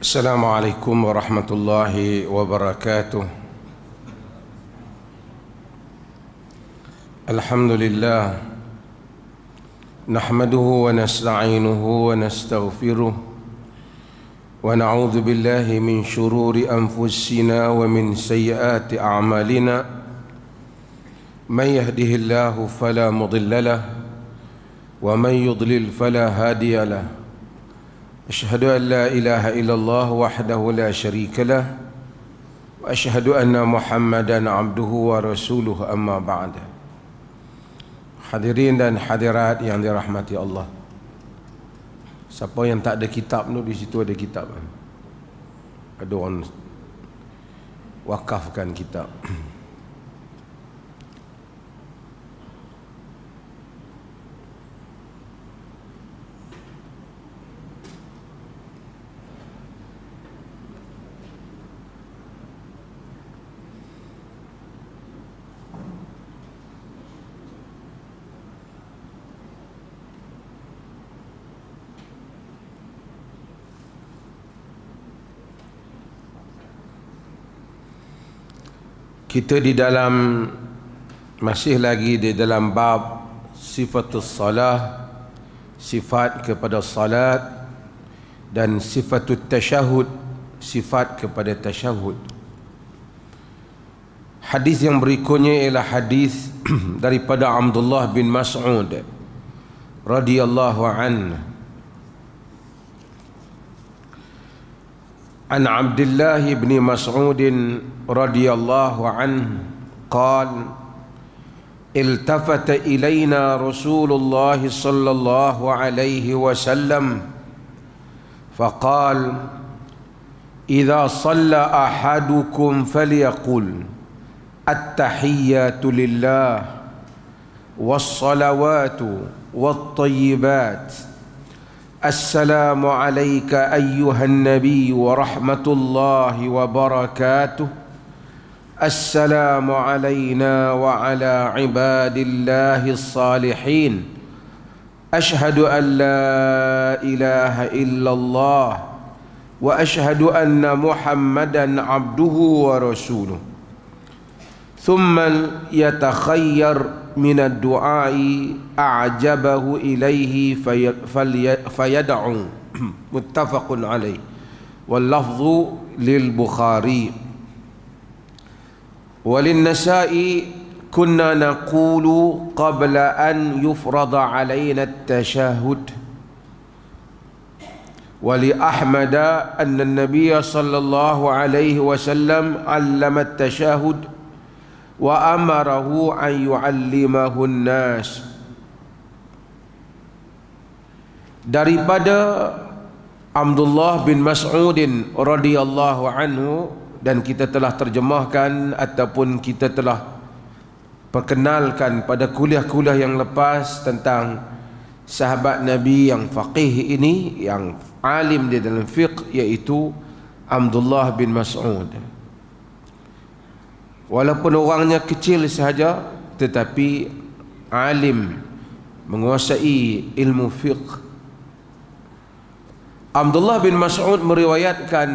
السلام عليكم ورحمة الله وبركاته. الحمد لله نحمده ونستعينه ونستغفره ونعوذ بالله من شرور أنفسنا ومن سيئات أعمالنا. من يهده الله فلا مضل له ومن يضلل فلا هادي له. أشهد أن لا إله إلا الله وحده لا شريك له وأشهد أن محمدا عبده ورسوله. أما بعد. Hadirin dan hadirat yang dirahmati Allah, siapa yang tak ada kitab tu, di situ ada kitab. Ada orang wakafkan kitab. Kita masih lagi di dalam bab sifatus salah, sifat kepada salat, dan sifatut tasyahud, sifat kepada tasyahud. Hadis yang berikutnya ialah hadis daripada Abdullah bin Mas'ud radhiyallahu anhu. عن عبد الله بن مسعود رضي الله عنه قال التفت إلينا رسول الله صلى الله عليه وسلم فقال إذا صلى أحدكم فليقل التحيات لله والصلوات والطيبات السلام عليك أيها النبي ورحمة الله وبركاته السلام علينا وعلى عباد الله الصالحين أشهد أن لا إله إلا الله وأشهد أن محمدا عبده ورسوله ثم يتخير من الدعاء أعجبه إليه فيدعو متفق عليه واللفظ للبخاري وللنسائي كنا نقول قبل أن يفرض علينا التشهد ولأحمد أن النبي صلى الله عليه وسلم علم التشهد وأمره أن يعلمه الناس. Daripada Abdullah bin Mas'ud radhiyallahu anhu, dan kita telah terjemahkan ataupun kita telah perkenalkan pada kuliah-kuliah yang lepas tentang sahabat Nabi yang faqih ini, yang alim di dalam fiqh, iaitu Abdullah bin Mas'ud. Walaupun orangnya kecil sahaja, tetapi alim, menguasai ilmu fiqh. Abdullah bin Mas'ud meriwayatkan,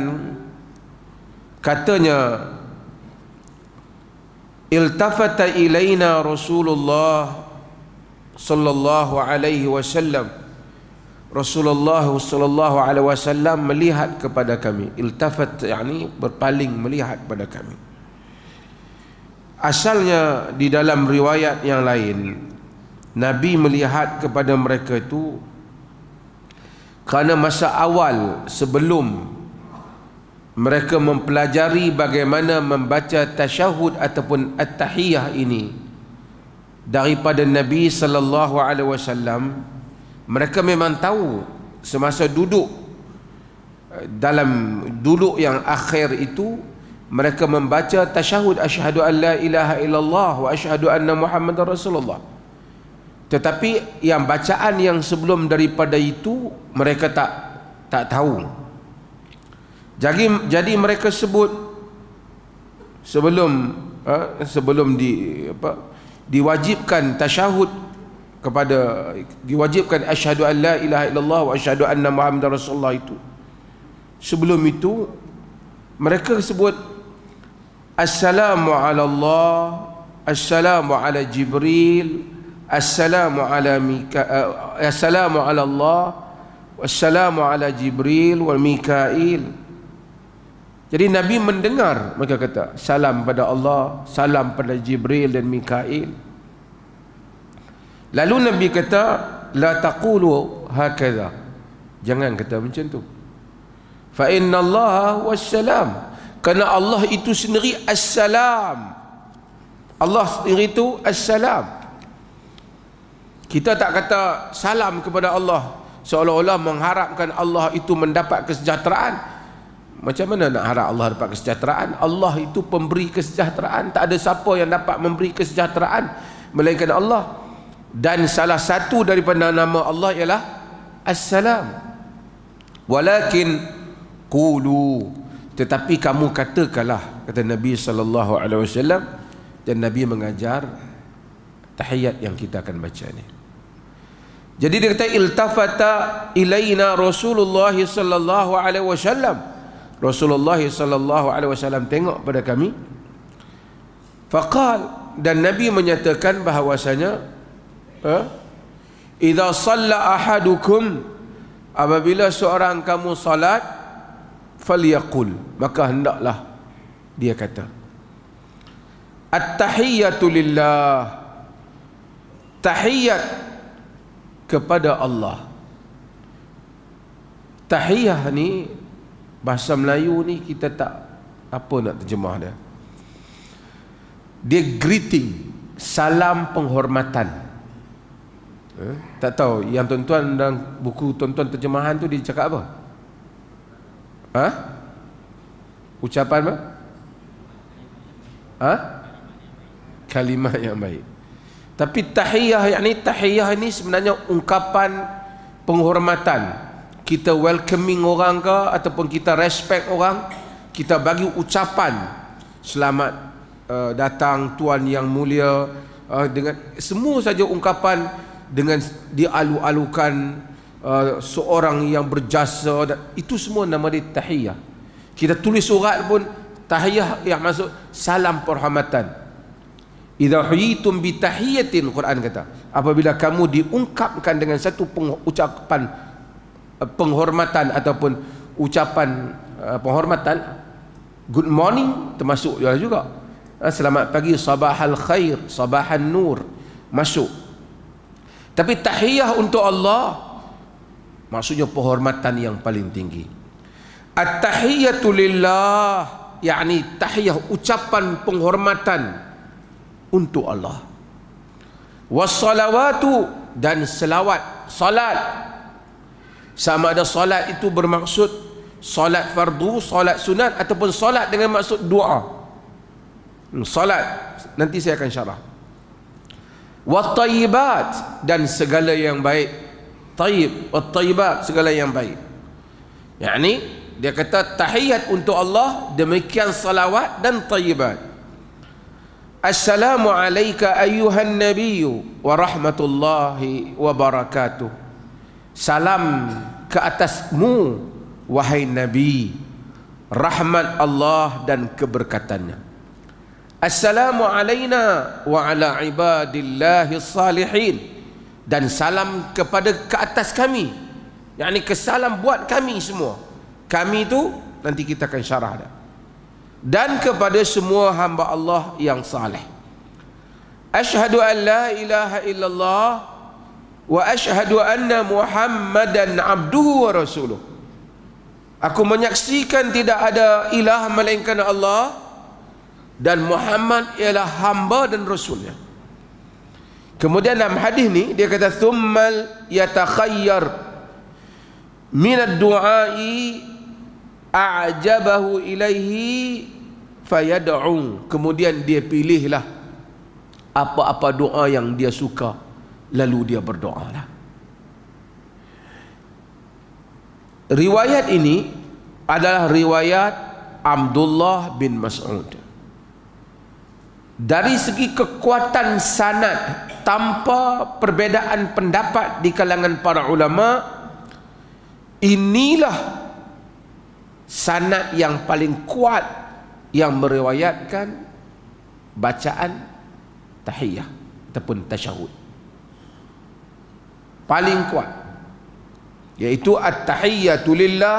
katanya, iltafata ilaina Rasulullah sallallahu alaihi wasallam. Rasulullah sallallahu alaihi wasallam melihat kepada kami. Iltafat yakni berpaling, melihat kepada kami. Asalnya di dalam riwayat yang lain, Nabi melihat kepada mereka itu kerana masa awal sebelum mereka mempelajari bagaimana membaca tasyahud ataupun at-tahiyah ini daripada Nabi sallallahu alaihi wasallam, mereka memang tahu semasa duduk dalam duduk yang akhir itu mereka membaca tasyahud asyhadu an la ilaha illallah wa asyhadu anna muhammadar rasulullah. Tetapi yang bacaan yang sebelum daripada itu mereka tak tahu. Jadi mereka sebut sebelum diwajibkan tasyahud kepada, diwajibkan asyhadu an la ilaha illallah wa asyhadu anna muhammadar rasulullah itu, sebelum itu mereka sebut assalamu ala Allah, assalamu ala Jibril, assalamu ala assalamu ala Allah, wassalamu ala Jibril wal Mikail. Jadi Nabi mendengar mereka kata salam pada Allah, salam pada Jibril dan Mikail. Lalu Nabi kata la taqulu hakadha, jangan kata macam tu. Fa inna Allah wassalam, kerana Allah itu sendiri assalam. Allah sendiri itu assalam. Kita tak kata salam kepada Allah seolah-olah mengharapkan Allah itu mendapat kesejahteraan. Macam mana nak harap Allah dapat kesejahteraan? Allah itu pemberi kesejahteraan. Tak ada siapa yang dapat memberi kesejahteraan melainkan Allah. Dan salah satu daripada nama Allah ialah Assalam. Walakin qulu, tetapi kamu katakanlah, kata Nabi SAW. Dan Nabi mengajar tahiyat yang kita akan baca ni. Jadi dia kata iltafata ilaina Rasulullah sallallahu alaihi wasallam. Rasulullah sallallahu alaihi wasallam tengok pada kami. Faqal, dan Nabi menyatakan bahawasanya idza shalla ahadukum, apabila seorang kamu salat, falyaqul, maka hendaklah dia kata at-tahiyyatu lillah, tahiyat kepada Allah. Tahiyah ni bahasa Melayu ni kita tak apa nak terjemah dia. Dia greeting, salam penghormatan. Tak tahu yang tuan-tuan dalam buku tuan-tuan terjemahan tu dia cakap apa? Ucapan apa? Kalimah yang baik. Tapi tahiyah, yakni tahiyah ini sebenarnya ungkapan penghormatan. Kita welcoming orang ke ataupun kita respect orang, kita bagi ucapan selamat datang tuan yang mulia, dengan semua saja ungkapan dengan dialu-alukan seorang yang berjasa, itu semua nama dia tahiyah. Kita tulis surat pun tahiyah yang masuk salam penghormatan. Idza huyitum bi tahiyatin, Quran kata, apabila kamu diungkapkan dengan satu ucapan penghormatan ataupun ucapan penghormatan, good morning termasuk juga, selamat pagi, sabahal khair, sabahan nur, masuk. Tapi tahiyah untuk Allah maksudnya penghormatan yang paling tinggi. At-tahiyyatu lillah, yakni tahiyah ucapan penghormatan untuk Allah. Wassalawatu, dan selawat, salat. Sama ada solat itu bermaksud solat fardu, solat sunat, ataupun solat dengan maksud doa. Solat nanti saya akan syarah. Wat-tayyibat, dan segala yang baik. Tayyib, wat-tayyibat, segala yang baik. Yakni dia kata tahiyat untuk Allah, demikian salawat dan tayyibat. Assalamu alayka ayyuhan nabiyyu wa rahmatullahi wa barakatuh. Salam ke atasmu wahai Nabi, rahmat Allah dan keberkatannya. Assalamu alayna wa ala ibadillahi salihin, dan salam kepada ke atas kami, yakni kesalam buat kami semua. Kami itu nanti kita akan syarah dah. Dan kepada semua hamba Allah yang saleh. Asyhadu an la ilaha illallah wa asyhadu anna Muhammadan abduhu wa rasuluh. Aku menyaksikan tidak ada ilah melainkan Allah, dan Muhammad ialah hamba dan rasulnya. Kemudian dalam hadis ni dia kata thummal yatakhayyar min ad-du'ai a'jabahu ilaihi fayad'u. Kemudian dia pilihlah apa-apa doa yang dia suka, lalu dia berdoalah. Riwayat ini adalah riwayat Abdullah bin Mas'ud. Dari segi kekuatan sanad, tanpa perbezaan pendapat di kalangan para ulama, inilah sanad yang paling kuat yang meriwayatkan bacaan tahiyah ataupun tasyahud. Paling kuat iaitu at-tahiyyatu lillah,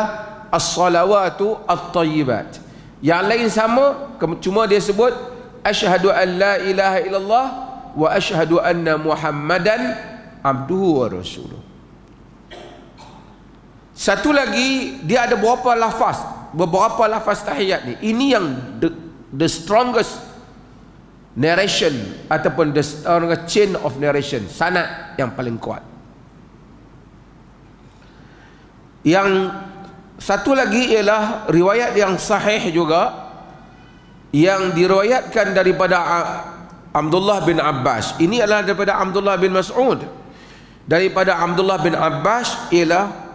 as-salawatu at-thayyibat. Yang lain sama, cuma dia sebut asyhadu an la ilaha illallah wa asyhadu anna muhammadan abduhu wa rasuluh. Satu lagi, dia ada beberapa lafaz tahiyat ni. Ini yang the strongest narration ataupun the strongest chain of narration, sanad yang paling kuat. Yang satu lagi ialah riwayat yang sahih juga, yang diriwayatkan daripada Abdullah bin Abbas. Ini adalah daripada Abdullah bin Mas'ud. Daripada Abdullah bin Abbas ialah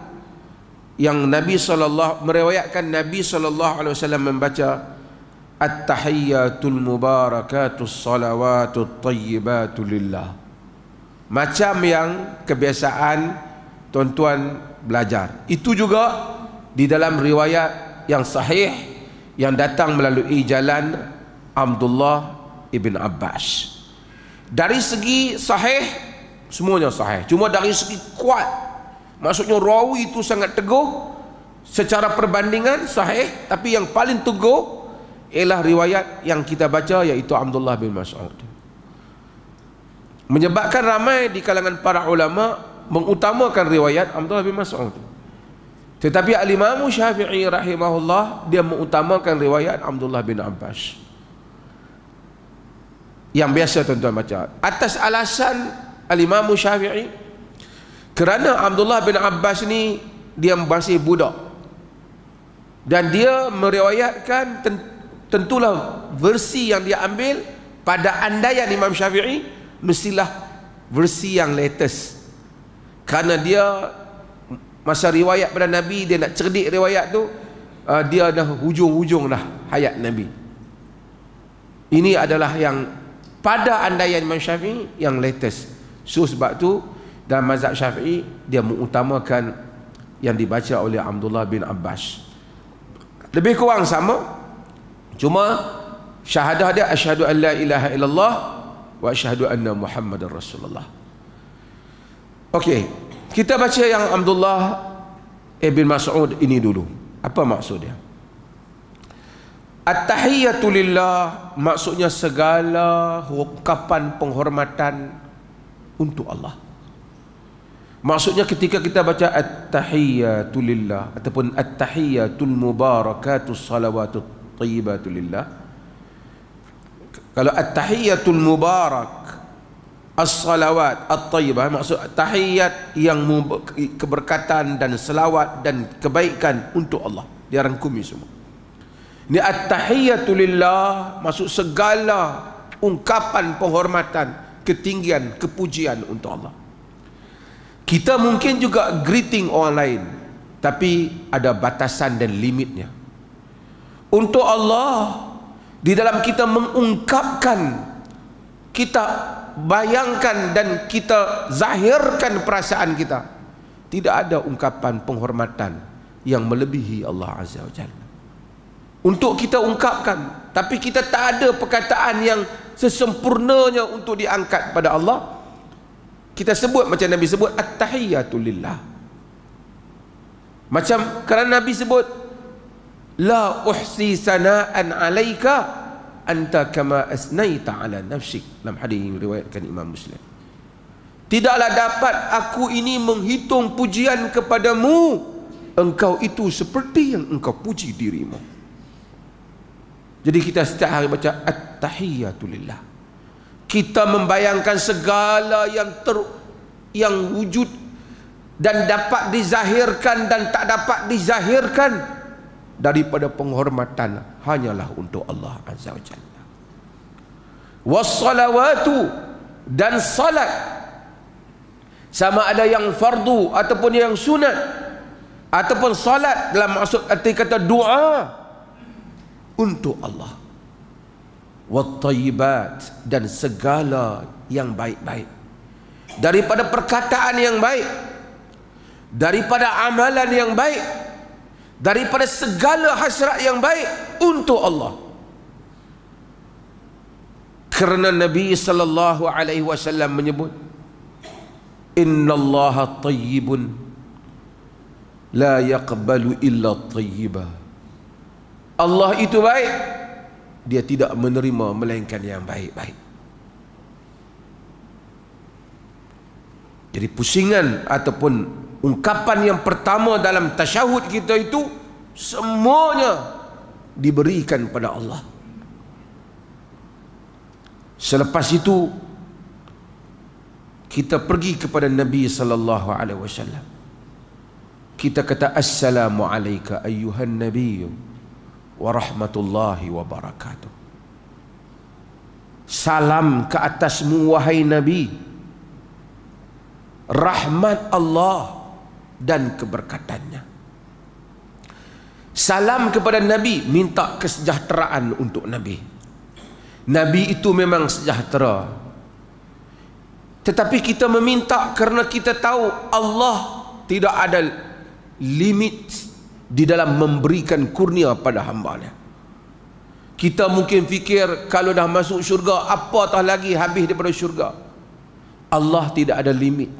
yang meriwayatkan Nabi SAW membaca at-tahiyyatul mubarakatus salawatut tayyibatul lillah, macam yang kebiasaan tuan-tuan belajar. Itu juga di dalam riwayat yang sahih yang datang melalui jalan Abdullah ibn Abbas. Dari segi sahih, semuanya sahih. Cuma dari segi kuat, maksudnya rawi itu sangat teguh, secara perbandingan sahih, tapi yang paling teguh ialah riwayat yang kita baca, iaitu Abdullah bin Mas'ud. Menyebabkan ramai di kalangan para ulama mengutamakan riwayat Abdullah bin Mas'ud. Tetapi Al-Imam Syafi'i rahimahullah, dia mengutamakan riwayat Abdullah bin Abbas, yang biasa tuan-tuan baca. Atas alasan Al-Imam Syafi'i, kerana Abdullah bin Abbas ni dia masih budak, dan dia meriwayatkan, tentulah versi yang dia ambil pada andaian Imam Syafi'i mestilah versi yang latest, kerana dia masa riwayat pada Nabi, dia nak cerdik riwayat tu, dia dah hujung-hujung dah hayat Nabi. Ini adalah yang pada andaian Imam Syafi'i yang latest. So sebab tu dalam mazhab Syafi'i dia mengutamakan yang dibaca oleh Abdullah bin Abbas. Lebih kurang sama, cuma syahadah dia asyhadu an la ilaha illallah wa asyhadu anna muhammadar rasulullah. Okey, kita baca yang Abdullah bin Mas'ud ini dulu. Apa maksud dia? At-tahiyyatu lillah, maksudnya segala ungkapan penghormatan untuk Allah. Maksudnya ketika kita baca at-tahiyyatu lillah ataupun at-tahiyyatul mubarakatus salawatut thayyibatu lillah, kalau at-tahiyyatul mubarak as-salawat at-thayyibah, maksud tahiyyat yang keberkatan dan selawat dan kebaikan untuk Allah, dia rangkumi semua. Ini at-tahiyyatu lillah, maksud segala ungkapan penghormatan, ketinggian, kepujian untuk Allah. Kita mungkin juga greeting orang lain, tapi ada batasan dan limitnya. Untuk Allah, di dalam kita mengungkapkan, kita bayangkan dan kita zahirkan perasaan kita, tidak ada ungkapan penghormatan yang melebihi Allah Azza wa Jalla. Untuk kita ungkapkan, tapi kita tak ada perkataan yang sesempurnanya untuk diangkat pada Allah. Kita sebut macam Nabi sebut at-tahiyyatu lillah. Macam kerana Nabi sebut la uhsi sana'an 'alaika anta kama asnaita 'ala nafsik, dalam hadis yang diriwayatkan Imam Muslim. Tidaklah dapat aku ini menghitung pujian kepadamu, engkau itu seperti yang engkau puji dirimu. Jadi kita setiap hari baca at-tahiyyatu lillah, kita membayangkan segala yang wujud dan dapat dizahirkan dan tak dapat dizahirkan daripada penghormatan hanyalah untuk Allah Azza wa Jalla. Wassalawatu, dan salat, sama ada yang fardu ataupun yang sunat, ataupun salat dalam maksud arti kata doa untuk Allah. Wat-thayyibat, dan segala yang baik-baik, daripada perkataan yang baik, daripada amalan yang baik, daripada segala hasrat yang baik untuk Allah. Kerana Nabi sallallahu alaihi wasallam menyebut, innallaha tayyibun la yaqbalu illa tayyiba. Allah itu baik, dia tidak menerima melainkan yang baik-baik. Jadi pusingan ataupun ungkapan yang pertama dalam tasyahud kita itu semuanya diberikan pada Allah. Selepas itu kita pergi kepada Nabi sallallahu alaihi wasallam. Kita kata, assalamu alayka ayyuhan nabiy wa rahmatullahi wa barakatuh. Salam ke atasmu wahai Nabi, rahmat Allah dan keberkatannya. Salam kepada Nabi, minta kesejahteraan untuk Nabi. Nabi itu memang sejahtera, tetapi kita meminta kerana kita tahu Allah tidak ada limit di dalam memberikan kurnia pada hamba-Nya. Kita mungkin fikir kalau dah masuk syurga, apatah lagi habis daripada syurga. Allah tidak ada limit.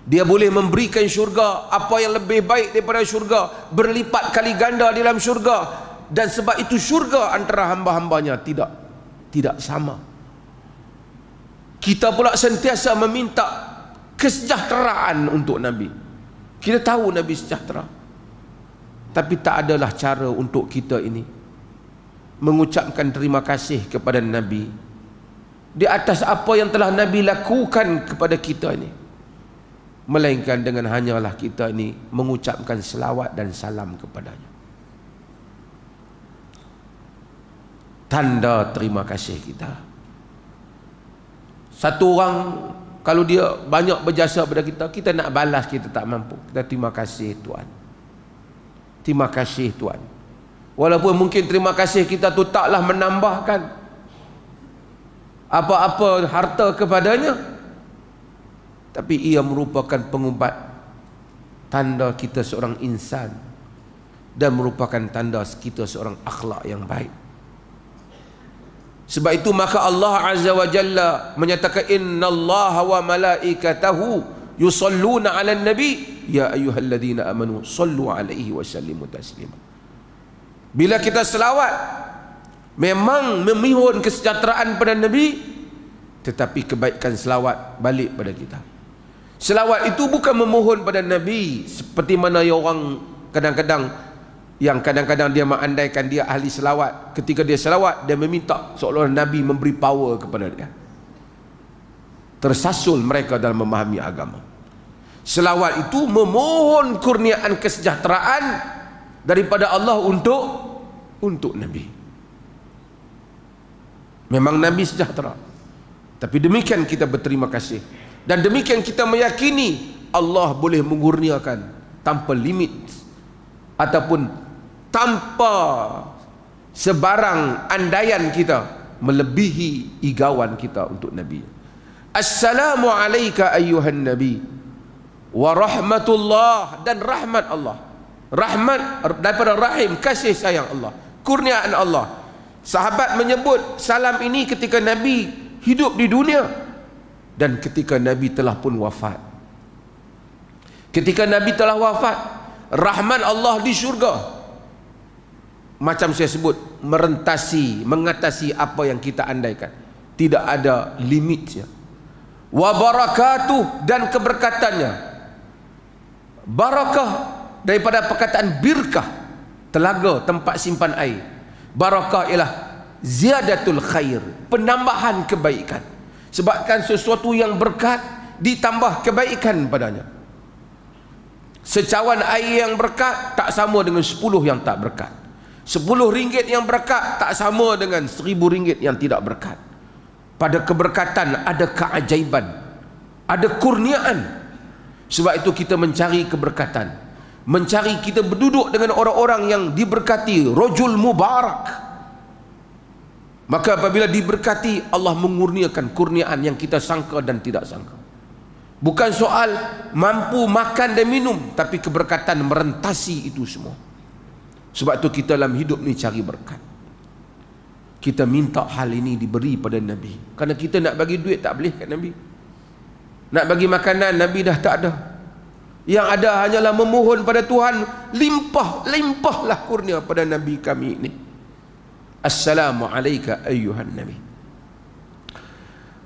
Dia boleh memberikan syurga apa yang lebih baik daripada syurga, berlipat kali ganda dalam syurga. Dan sebab itu syurga antara hamba-hambanya tidak sama. Kita pula sentiasa meminta kesejahteraan untuk Nabi. Kita tahu Nabi sejahtera, tapi tak adalah cara untuk kita ini mengucapkan terima kasih kepada Nabi di atas apa yang telah Nabi lakukan kepada kita ini, melainkan dengan hanyalah kita ini mengucapkan selawat dan salam kepadanya. Tanda terima kasih kita. Satu orang kalau dia banyak berjasa pada kita, kita nak balas kita tak mampu. Kita terima kasih Tuhan. Terima kasih Tuhan. Walaupun mungkin terima kasih kita tu taklah menambahkan apa-apa harta kepadanya, tapi ia merupakan pengubat tanda kita seorang insan dan merupakan tanda kita seorang akhlak yang baik. Sebab itu maka Allah Azza wa Jalla menyatakan, innallaha wa malaikatahu yusalluna 'alan nabi ya ayyuhalladzina amanu sallu 'alaihi wa sallimu taslima. Bila kita selawat memang memohon kesejahteraan pada Nabi, tetapi kebaikan selawat balik pada kita. Selawat itu bukan memohon pada Nabi seperti mana yang orang kadang-kadang dia mengandaikan dia ahli selawat. Ketika dia selawat, dia meminta seolah-olah Nabi memberi power kepada dia. Tersasul mereka dalam memahami agama. Selawat itu memohon kurniaan kesejahteraan daripada Allah untuk Nabi. Memang Nabi sejahtera, tapi demikian kita berterima kasih, dan demikian kita meyakini Allah boleh mengurniakan tanpa limit ataupun tanpa sebarang andaian kita melebihi igauan kita untuk Nabi. Assalamu alayka ayyuhan nabi wa rahmatullah, dan rahmat Allah. Rahmat daripada rahim, kasih sayang Allah, kurniaan Allah. Sahabat menyebut salam ini ketika Nabi hidup di dunia dan ketika Nabi telah pun wafat. Ketika Nabi telah wafat, rahmat Allah di syurga, macam saya sebut, mengatasi apa yang kita andaikan. Tidak ada limitnya. Wa barakatuh, dan keberkatannya. Barakah daripada perkataan birkah, telaga, tempat simpan air. Barakah ialah ziyadatul khair, penambahan kebaikan. Sebabkan sesuatu yang berkat ditambah kebaikan padanya. Secawan air yang berkat tak sama dengan 10 yang tak berkat. 10 ringgit yang berkat tak sama dengan 1000 ringgit yang tidak berkat. Pada keberkatan ada keajaiban, ada kurniaan. Sebab itu kita mencari keberkatan, mencari kita berduduk dengan orang-orang yang diberkati, rajul mubarak. Maka apabila diberkati, Allah mengurniakan kurniaan yang kita sangka dan tidak sangka. Bukan soal mampu makan dan minum, tapi keberkatan merentasi itu semua. Sebab tu kita dalam hidup ni cari berkat. Kita minta hal ini diberi pada Nabi. Kerana kita nak bagi duit tak boleh kat Nabi. Nak bagi makanan Nabi dah tak ada. Yang ada hanyalah memohon pada Tuhan, limpahlah kurnia pada Nabi kami ini. Assalamu alayka ayyuhan Nabi.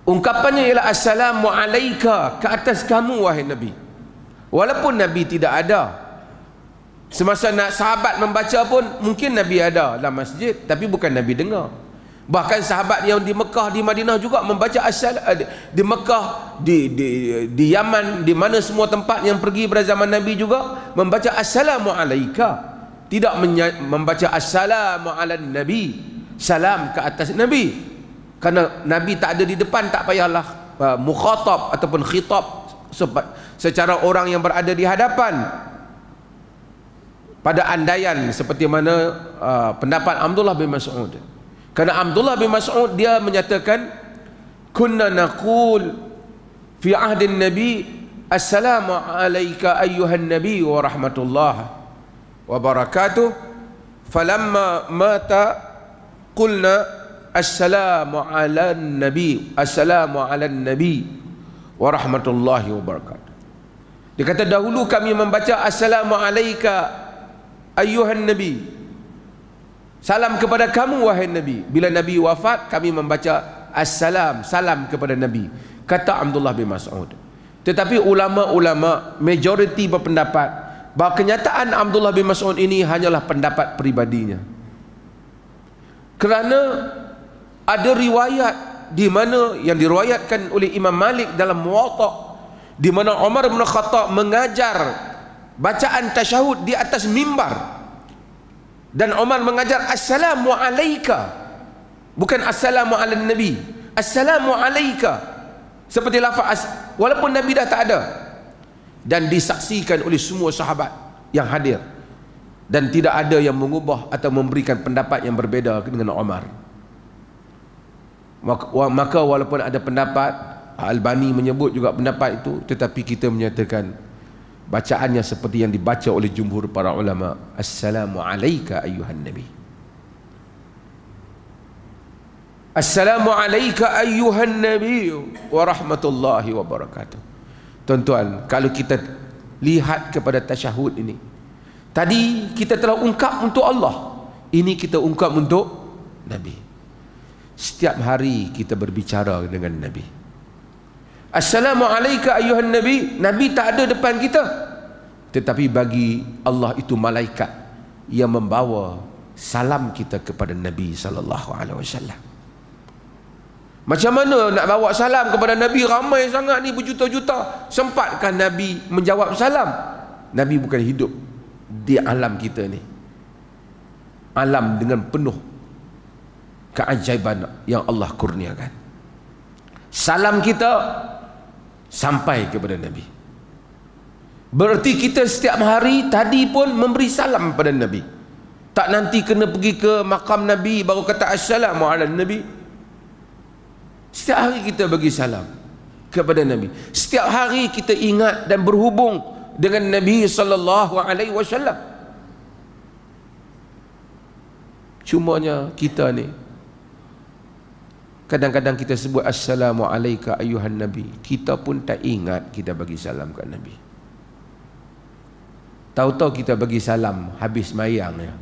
Ungkapannya ialah assalamu alayka, ke atas kamu wahai Nabi. Walaupun Nabi tidak ada, semasa nak sahabat membaca pun mungkin Nabi ada dalam masjid, tapi bukan Nabi dengar. Bahkan sahabat yang di Mekah, di Madinah juga membaca di Mekah, di Yaman, di mana semua tempat yang pergi pada zaman Nabi juga membaca assalamu alayka, tidak membaca assalamu ala Nabi, salam ke atas Nabi. Kerana Nabi tak ada di depan, tak payahlah mukhatab ataupun khitab secara orang yang berada di hadapan. Pada andaian seperti mana pendapat Abdullah bin Mas'ud. Kerana Abdullah bin Mas'ud dia menyatakan, kunna naqul fi ahdin Nabi assalamu alayka ayyuhan Nabi wa rahmatullah wa barakatuh, falamma mata qulna assalamu ala Nabi, assalamu ala Nabi wa rahmatullahi wa barakatuh. Dia kata dahulu kami membaca assalamu alayka ayyuhan Nabi, salam kepada kamu wahai Nabi. Bila Nabi wafat kami membaca assalam, salam kepada Nabi, kata Abdullah bin Mas'ud. Tetapi ulama-ulama majoriti berpendapat bahawa kenyataan Abdullah bin Mas'ud ini hanyalah pendapat peribadinya. Kerana ada riwayat di mana yang diriwayatkan oleh Imam Malik dalam Muwatta, di mana Umar bin Khattab mengajar bacaan tasyahud di atas mimbar, dan Umar mengajar assalamu alayka, bukan assalamu ala Nabi, assalamu alayka, seperti lafaz walaupun Nabi dah tak ada, dan disaksikan oleh semua sahabat yang hadir, dan tidak ada yang mengubah atau memberikan pendapat yang berbeza dengan Umar. Maka walaupun ada pendapat, Al-Albani menyebut juga pendapat itu, tetapi kita menyatakan bacaannya seperti yang dibaca oleh jumhur para ulama, assalamu alayka ayyuhan Nabi, assalamu alayka ayyuhan Nabi wa rahmatullahi wa barakatuh. Tuan-tuan, kalau kita lihat kepada tasyahud ini, tadi kita telah ungkap untuk Allah, ini kita ungkap untuk Nabi. Setiap hari kita berbicara dengan Nabi. Assalamu alayka ayyuhan Nabi, Nabi tak ada depan kita, tetapi bagi Allah itu malaikat yang membawa salam kita kepada Nabi sallallahu alaihi wasallam. Macam mana nak bawa salam kepada Nabi? Ramai sangat ni, berjuta-juta. Sempatkah Nabi menjawab salam? Nabi bukan hidup di alam kita ni, alam dengan penuh keajaiban yang Allah kurniakan. Salam kita sampai kepada Nabi. Berarti kita setiap hari tadi pun memberi salam pada Nabi. Tak nanti kena pergi ke makam Nabi baru kata assalamu ala Nabi. Setiap hari kita bagi salam kepada Nabi. Setiap hari kita ingat dan berhubung dengan Nabi sallallahu alaihi wasallam. Cumanya kita ni kadang-kadang kita sebut assalamu alayka ayyuhan Nabi, kita pun tak ingat kita bagi salam kat Nabi. Tahu-tahu kita bagi salam habis mayang ya.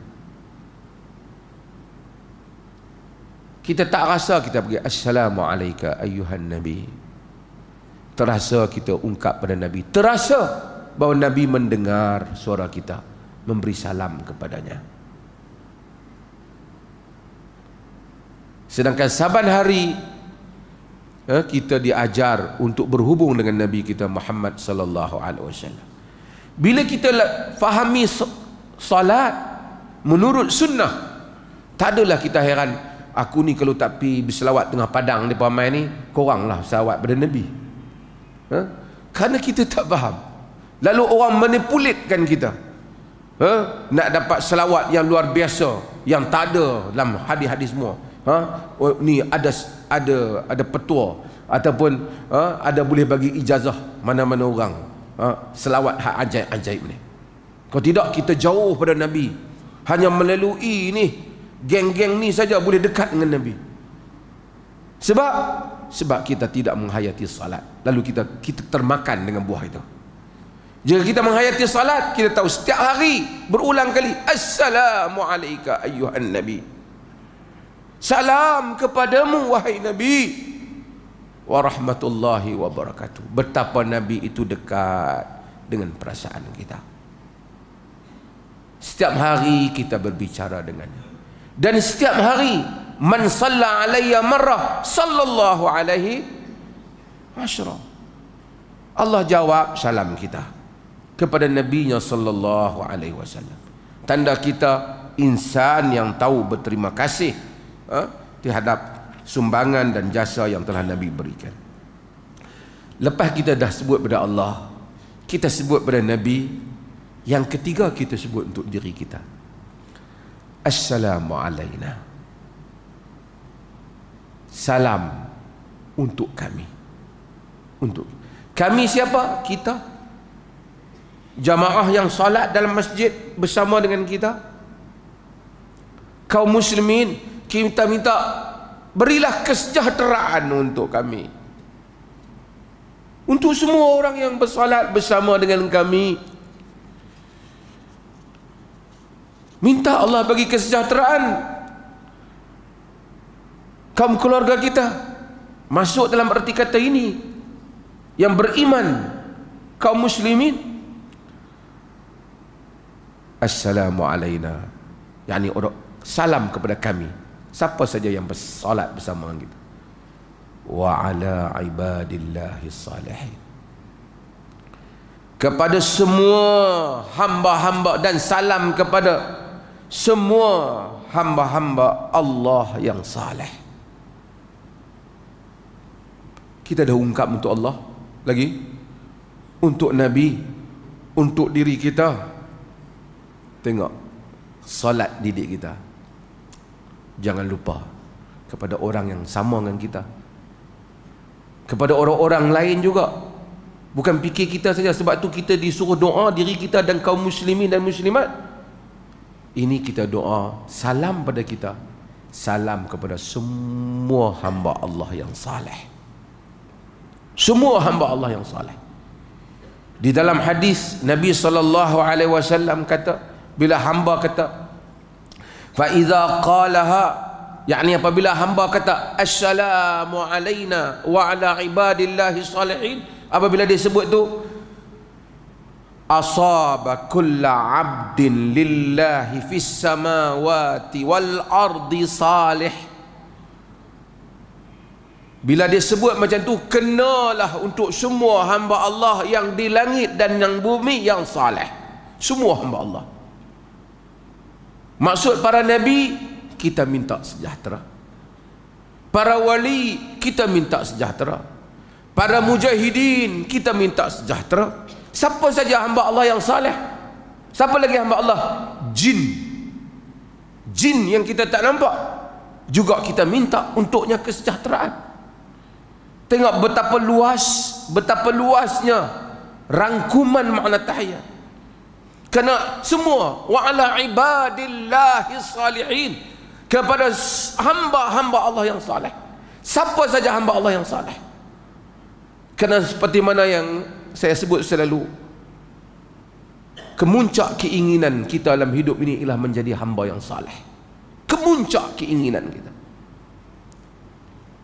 Kita tak rasa kita bagi assalamu alayka ayyuhan Nabi. Terasa kita ungkap pada Nabi, terasa bahawa Nabi mendengar suara kita, memberi salam kepadanya. Sedangkan saban hari kita diajar untuk berhubung dengan Nabi kita Muhammad sallallahu alaihi wasallam. Bila kita fahami salat menurut sunnah, tak adalah kita heran, aku ni kalau tak pergi berselawat tengah padang di Pamai ni, koranglah selawat pada Nabi. Kerana kita tak faham. Lalu orang manipulitkan kita. Nak dapat selawat yang luar biasa yang tak ada dalam hadis-hadis semua. Ni ada petua ataupun ada boleh bagi ijazah mana-mana orang selawat hak ajaib-ajaib ni. Kalau tidak kita jauh pada Nabi, hanya melalui ni geng-geng ni saja boleh dekat dengan Nabi. Sebab kita tidak menghayati salat, lalu kita termakan dengan buah itu. Jika kita menghayati salat, kita tahu setiap hari berulang kali, assalamu alayka ayyuhan nabi, salam kepadamu wahai Nabi, wa rahmatullahi wa barakatuh. Betapa Nabi itu dekat dengan perasaan kita. Setiap hari kita berbicara dengannya, dan setiap hari man salla alayya marrah sallallahu alaihi asyra. Allah jawab salam kita kepada Nabi-Nya sallallahu alaihi wasallam. Tanda kita insan yang tahu berterima kasih terhadap sumbangan dan jasa yang telah Nabi berikan. Lepas kita dah sebut pada Allah, kita sebut pada Nabi. Yang ketiga kita sebut untuk diri kita, assalamu alayna, salam untuk kami. Untuk kami siapa? Kita, jamaah yang salat dalam masjid bersama dengan kita, kaum muslimin. Kita minta berilah kesejahteraan untuk kami, untuk semua orang yang bersalat bersama dengan kami. Minta Allah bagi kesejahteraan. Kaum keluarga kita masuk dalam arti kata ini, yang beriman, kaum muslimin. Assalamu alayna, yakni salam kepada kami, siapa saja yang bersalat bersama kita. Wa ala ibadillahi salihin, kepada semua hamba-hamba, dan salam kepada semua hamba-hamba Allah yang saleh. Kita dah ungkap untuk Allah, lagi untuk Nabi, untuk diri kita. Tengok salat didik kita. Jangan lupa kepada orang yang sama dengan kita, kepada orang-orang lain juga. Bukan fikir kita saja. Sebab tu kita disuruh doa diri kita dan kaum muslimin dan muslimat. Ini kita doa salam pada kita, salam kepada semua hamba Allah yang saleh. Semua hamba Allah yang saleh. Di dalam hadis Nabi SAW kata, bila hamba kata fa idza qalaha, yakni apabila hamba kata assalamu alayna wa ala ibadillahi salihin, apabila dia sebut tu, asaba kulla abdin lillahi fis samawati wal ardi salih. Bila dia sebut macam tu, kenalah untuk semua hamba Allah yang di langit dan yang bumi yang saleh. Semua hamba Allah. Maksud para nabi, kita minta sejahtera. Para wali, kita minta sejahtera. Para mujahidin, kita minta sejahtera. Siapa saja hamba Allah yang saleh. Siapa lagi hamba Allah? Jin. Jin yang kita tak nampak juga kita minta untuknya kesejahteraan. Tengok betapa luasnya rangkuman makna tahiyat. Kerana semua wa ala ibadillahi salihin, kepada hamba-hamba Allah yang saleh. Siapa saja hamba Allah yang saleh. Kerana seperti mana yang saya sebut selalu, kemuncak keinginan kita dalam hidup ini ialah menjadi hamba yang saleh. Kemuncak keinginan kita.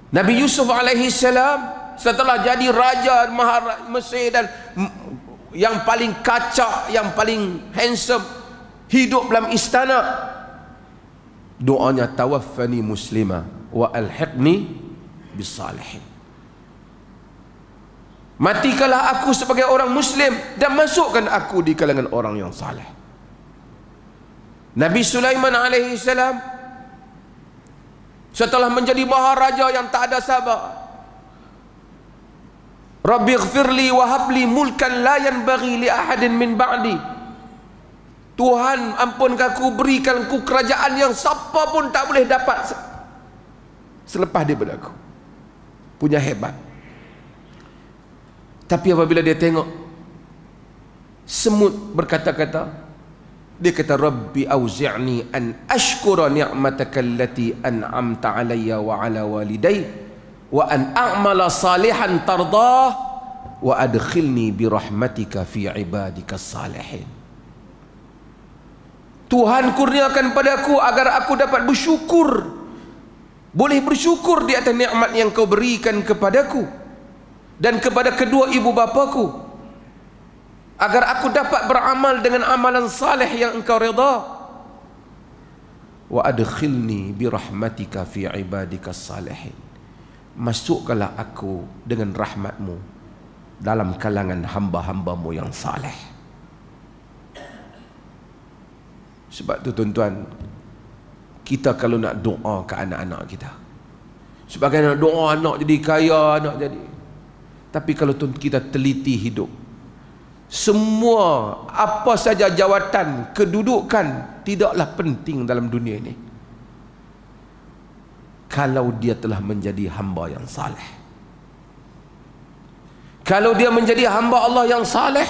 Nabi Yusuf alaihi salam setelah jadi raja Mesir dan yang paling kacak, yang paling handsome, hidup dalam istana, doanya tawaffani muslima wa alhiqni bisalihin. Matikanlah aku sebagai orang muslim dan masukkan aku di kalangan orang yang saleh. Nabi Sulaiman alaihi salam setelah menjadi maharaja yang tak ada sabar, Rabbi ighfirli wa habli mulkan la yanbaghi li ahadin min ba'di. Tuhan, ampunkan aku, berikan aku kerajaan yang siapa pun tak boleh dapat selepas daripada aku. Punya hebat. Tapi apabila dia tengok semut berkata-kata, Dia kata, Rabbi auzi'ni an ashkura ni'mataka allati an'amta alayya wa ala waliday wa an a'mala salihan tardah wa adkhilni bi rahmatika fi ibadika salihin. Tuhan kurniakan padaku agar aku dapat bersyukur, boleh bersyukur di atas nikmat yang kau berikan kepadaku dan kepada kedua ibu bapaku, agar aku dapat beramal dengan amalan saleh yang engkau redha. Wa adkhilni bi rahmatika fi ibadika salihin. Masukkanlah aku dengan rahmatmu dalam kalangan hamba-hambamu yang saleh. Sebab tu tuan-tuan, kita kalau nak doa ke anak-anak kita, sebagai nak doa anak jadi kaya, anak jadi, tapi kalau kita teliti hidup, semua apa saja jawatan, kedudukan tidaklah penting dalam dunia ini kalau dia telah menjadi hamba yang saleh. Kalau dia menjadi hamba Allah yang saleh,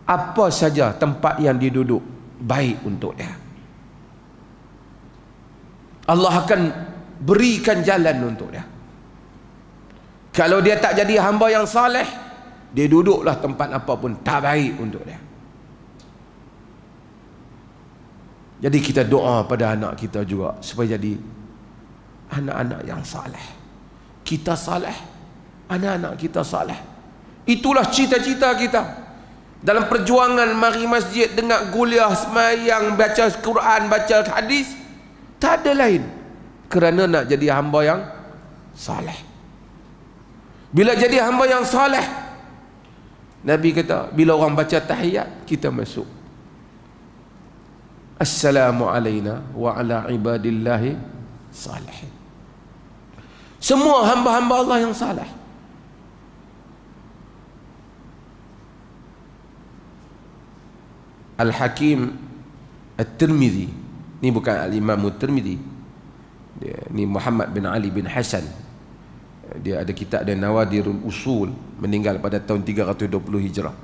apa saja tempat yang dia duduk baik untuk dia. Allah akan berikan jalan untuk dia. Kalau dia tak jadi hamba yang saleh, dia duduklah tempat apa pun tak baik untuk dia. Jadi kita doa pada anak kita juga supaya jadi anak-anak yang saleh. Kita saleh, anak-anak kita saleh. Itulah cita-cita kita. Dalam perjuangan mari masjid, dengar kuliah, semayang, baca Quran, baca hadis, tak ada lain kerana nak jadi hamba yang saleh. Bila jadi hamba yang saleh, Nabi kata, bila orang baca tahiyat, kita masuk. Assalamu alayna wa ala ibadillahi salihin. Semua hamba-hamba Allah yang saleh. Al-Hakim At-Tirmidhi, ni bukan Al-Imam At-Tirmidhi, ni Muhammad bin Ali bin Hasan. Dia ada kitab dan Nawadirul Usul, meninggal pada tahun 320 Hijrah.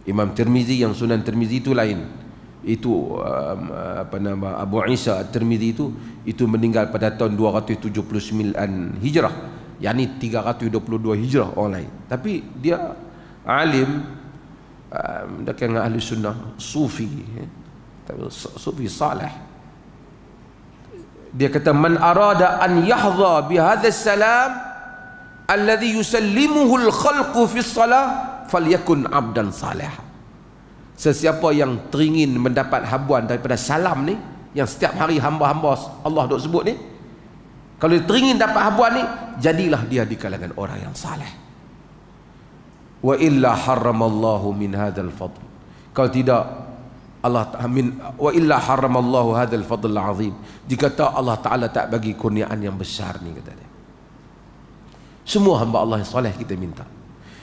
Imam Tirmizi yang Sunan Tirmizi itu lain. Itu apa nama, Abu Isa At-Tirmizi itu meninggal pada tahun 279 Hijrah, yakni 322 Hijrah orang lain. Tapi dia alim, dekat dengan ahli sunnah, sufi, sufi salih. Dia kata, man arada an yahdha bi hadha salam alladhi yusallimuhu al-khalqu fi salah falyakun abdan salih. Sesiapa yang teringin mendapat habuan daripada salam ni, yang setiap hari hamba-hamba Allah duk sebut ni, kalau dia teringin dapat habuan ni, jadilah dia di kalangan orang yang salih. Wa illa haramallahu min hadzal fadl. Kalau tidak, Allah min wa illa haramallahu hadzal fadl azim. Jika tak, Allah Taala tak bagi kurniaan yang besar ni, kata dia. Semua hamba Allah yang soleh kita minta.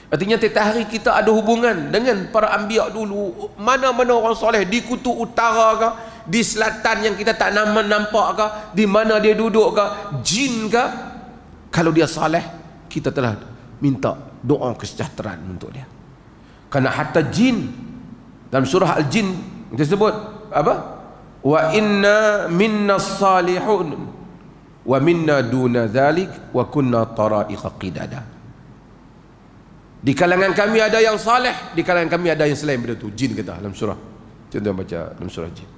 Artinya tiap hari kita ada hubungan dengan para anbiya dulu. Mana-mana orang soleh, di kutub utara ke, di selatan yang kita tak nampak ke, di mana dia duduk ke, jin ke, kalau dia soleh, kita telah minta doa kesejahteraan untuk dia. Karena hatta jin, dalam surah Al-Jin kita sebut apa? Wa inna minna salihun wa minna duna dhalik wa kunna tara'iqa qidada. Di kalangan kami ada yang saleh, di kalangan kami ada yang selain daripada itu. Jin kata dalam surah, contoh baca dalam surah jin.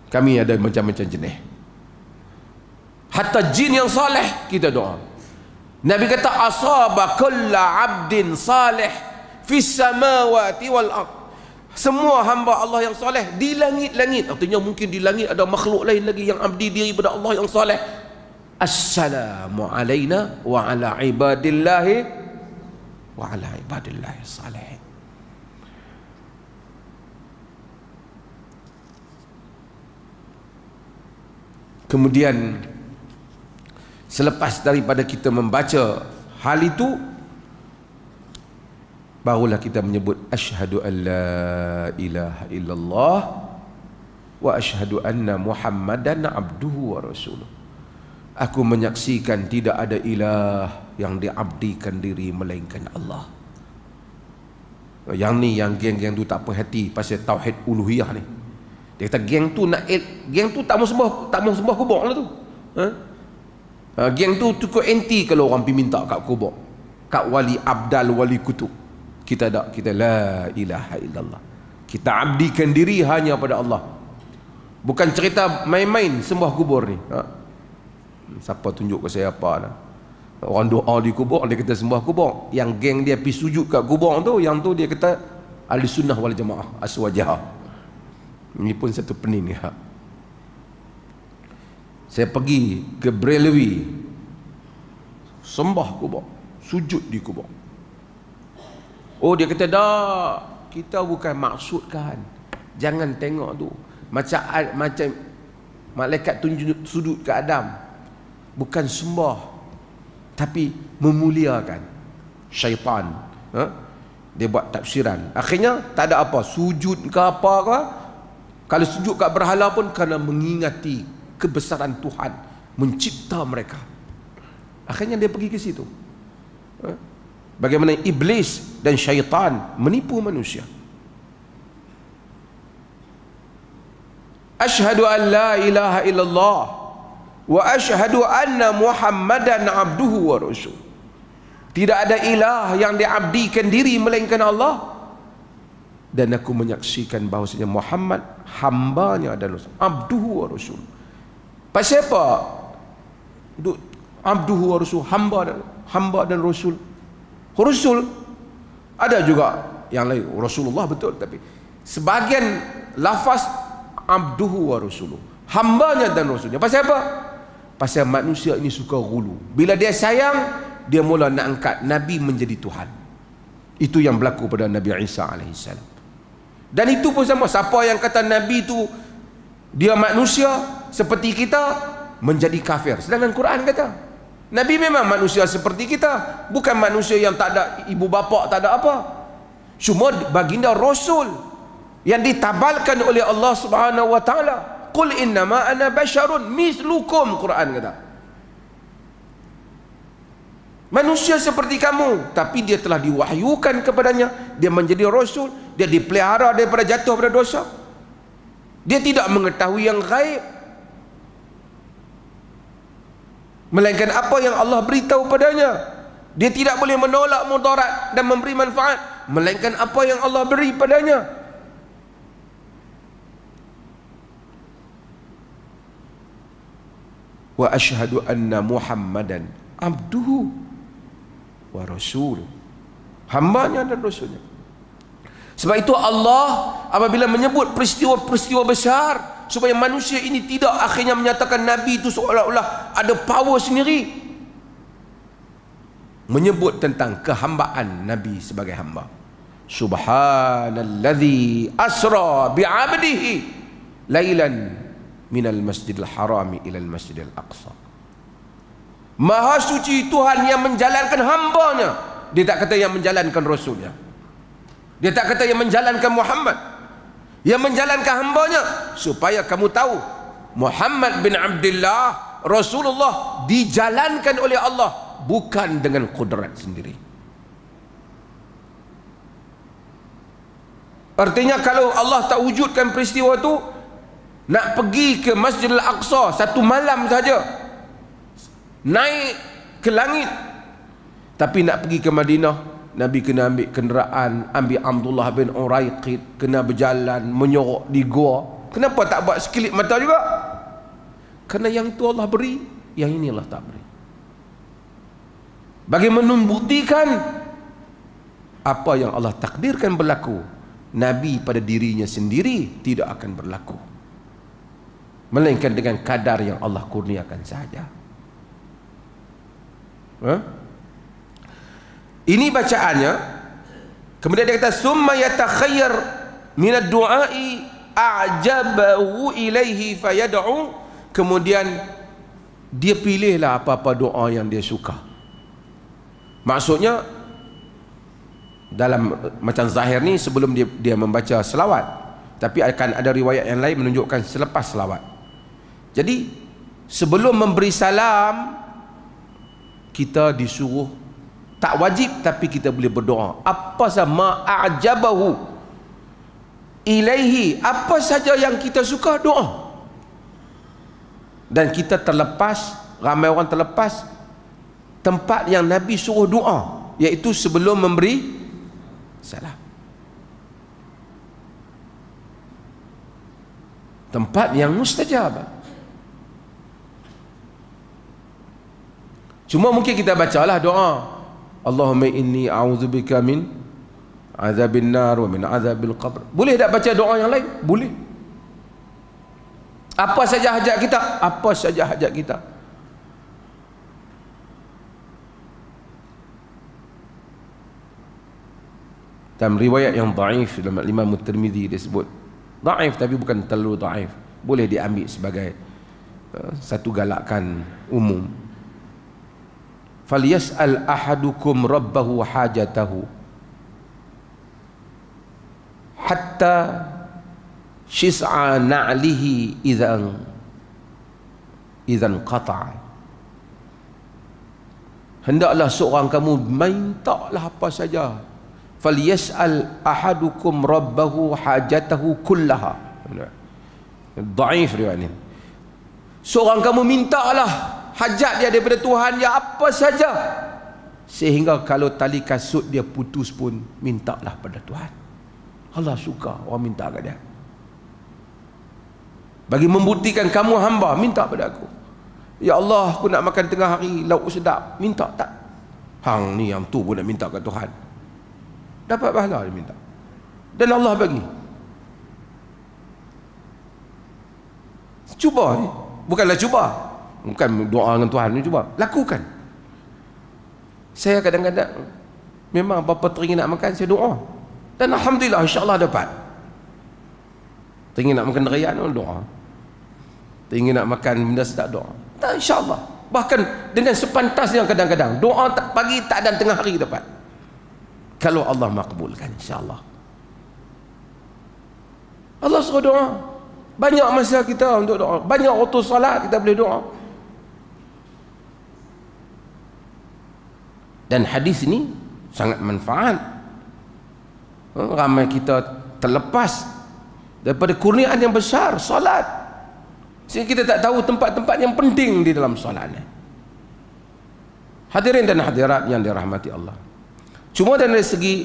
Kami ada macam-macam jenis. Hatta jin yang saleh kita doa. Nabi kata, asaba kulla abdin salih fis samawati wal ard. Semua hamba Allah yang soleh di langit-langit, artinya mungkin di langit ada makhluk lain lagi yang abdi diri pada Allah yang soleh. Assalamu alayna wa ala ibadillahi wa ala ibadillahi salihin. Kemudian selepas daripada kita membaca hal itu, barulah kita menyebut asyhadu an la ilaha illallah wa asyhadu anna Muhammadan abduhu wa rasuluh. Aku menyaksikan tidak ada ilah yang diabdikan diri melainkan Allah. Yang ni, yang geng-geng tu tak perhati pasal tauhid uluhiyah ni. Dia kata geng tu tak mau sembah kubur lah tu. Geng tu cukup anti kalau orang pergi minta kat kubur, kat wali abdal, wali kutub. Kita tak, kita la ilaha illallah. Kita abdikan diri hanya pada Allah. Bukan cerita main-main sembah kubur ni. Siapa tunjuk ke saya apa dah. Orang doa di kubur, dia kata sembah kubur. Yang geng dia pergi sujud kat kubur tu, yang tu dia kata ahli sunnah wal jamaah aswajah. Ini pun satu pening ya. Saya pergi ke Brelewi, sembah kubur, sujud di kubur. Oh, dia kata dah, kita bukan maksudkan, jangan tengok tu macam malaikat tunjuk sudut ke Adam, bukan sembah tapi memuliakan syaitan. Dia buat tafsiran, akhirnya tak ada apa, sujud ke apa ke. Kalau sujud kat berhala pun kerana mengingati kebesaran Tuhan mencipta mereka. Akhirnya dia pergi ke situ. Bagaimana iblis dan syaitan menipu manusia. Asyhadu an la ilaha illallah wa asyhadu anna Muhammadan abduhu wa rasul. Tidak ada ilah yang diabdikan diri melainkan Allah, dan aku menyaksikan bahawasanya Muhammad hambanya dan rasul, abduhu wa rasul. Pasal apa duk abduhu wa rasul, hamba dan rasul? Rasul ada juga yang lain, Rasulullah betul, tapi sebagian lafaz abduhu wa rasuluh, hambanya dan rasulnya. Pasal apa? Pasal manusia ini suka gulu. Bila dia sayang, dia mula nak angkat Nabi menjadi Tuhan. Itu yang berlaku pada Nabi Isa alaihissalam. Dan itu pun sama, siapa yang kata Nabi itu dia manusia seperti kita, menjadi kafir. Sedangkan Quran kata Nabi memang manusia seperti kita, bukan manusia yang tak ada ibu bapa, tak ada apa. Cuma baginda Rasul yang ditabalkan oleh Allah Subhanahu wa taala. Qul innama ana basyarun mislukum, Quran kata. Manusia seperti kamu, tapi dia telah diwahyukan kepadanya, dia menjadi rasul, dia dipelihara daripada jatuh pada dosa. Dia tidak mengetahui yang gaib, melainkan apa yang Allah beritahu padanya. Dia tidak boleh menolak mudarat dan memberi manfaat, melainkan apa yang Allah beri padanya. Wa asyhadu anna Muhammadan abduhu wa rasul, hambanya dan rasulnya. Sebab itu Allah apabila menyebut peristiwa-peristiwa besar, supaya manusia ini tidak akhirnya menyatakan Nabi itu seolah-olah ada power sendiri, menyebut tentang kehambaan Nabi sebagai hamba. Subhanalladzi asra bi'abdihi lailan minal masjidil harami ilal masjidil aqsa. Maha suci Tuhan yang menjalankan hambanya. Dia tak kata yang menjalankan rasulnya, dia tak kata yang menjalankan Muhammad, yang menjalankan hambanya. Supaya kamu tahu Muhammad bin Abdullah Rasulullah dijalankan oleh Allah, bukan dengan kudrat sendiri. Artinya kalau Allah tak wujudkan peristiwa itu, nak pergi ke Masjidil Aqsa satu malam saja, naik ke langit. Tapi nak pergi ke Madinah, Nabi kena ambil kenderaan, ambil Abdullah bin Uraiqid, kena berjalan menyorok di gua. Kenapa tak buat sekelip mata juga? Kerana yang tu Allah beri, yang ini Allah tak beri. Bagi membuktikan apa yang Allah takdirkan berlaku, Nabi pada dirinya sendiri tidak akan berlaku, melainkan dengan kadar yang Allah kurniakan sahaja. Ini bacaannya. Kemudian dia kata summa yatakhayyar min ad-du'ai a'jabahu ilaihi fayad'u. Kemudian dia pilihlah apa-apa doa yang dia suka. Maksudnya dalam macam zahir ni sebelum dia membaca selawat, tapi akan ada riwayat yang lain menunjukkan selepas selawat. Jadi sebelum memberi salam, kita disuruh Tak wajib, tapi kita boleh berdoa. Apa sama a'jabahu ilaihi, apa saja yang kita suka, doa. Dan kita terlepas, ramai orang terlepas tempat yang Nabi suruh doa, iaitu sebelum memberi salam. Tempat yang mustajab. Cuma mungkin kita bacalah doa, Allahumma inni a'udzubika min azabin nar wa min azabil qabr. Boleh tak baca doa yang lain? Boleh. Apa saja hajat kita, apa saja hajat kita. Dalam riwayat yang dhaif dalam Imam Tirmizi dia sebut dhaif, tapi bukan terlalu dhaif, boleh diambil sebagai satu galakan umum. Falyas'al ahadukum rabbahu hajatahu hatta shis'a na'lihi idzan qata'a. Hendaklah seorang kamu mintalah apa saja. Falyas'al ahadukum rabbahu hajatahu kullaha. Dhaif riwayat ini. Seorang kamu mintalah hajat dia daripada Tuhan, ya apa saja, sehingga kalau tali kasut dia putus pun mintalah pada Tuhan. Allah suka orang minta kat dia. Bagi membuktikan kamu hamba, minta pada aku. Ya Allah, aku nak makan tengah hari, lauk sedap, minta tak? Hang ni yang tu pun nak minta kat Tuhan. Dapat pahala dia minta. Dan Allah bagi. Cuba ni. Bukanlah cuba. Bukan doa dengan Tuhan ni, cuba. Lakukan. Saya kadang-kadang memang apa-apa teringin nak makan, saya doa. Dan alhamdulillah, insya-Allah dapat. Teringin nak makan durian, doa. Teringin nak makan benda sedap, doa. Tak, insya-Allah. Bahkan dengan sepantasnya kadang-kadang doa pagi, tak dan tengah hari dapat. Kalau Allah makbulkan, insya-Allah. Allah suruh doa. Banyak masa kita untuk doa. Banyak waktu salat kita boleh doa. Dan hadis ini sangat manfaat. Ramai kita terlepas daripada kurniaan yang besar, salat. Sehingga kita tak tahu tempat-tempat yang penting di dalam salat ni. Hadirin dan hadirat yang dirahmati Allah. Cuma dari segi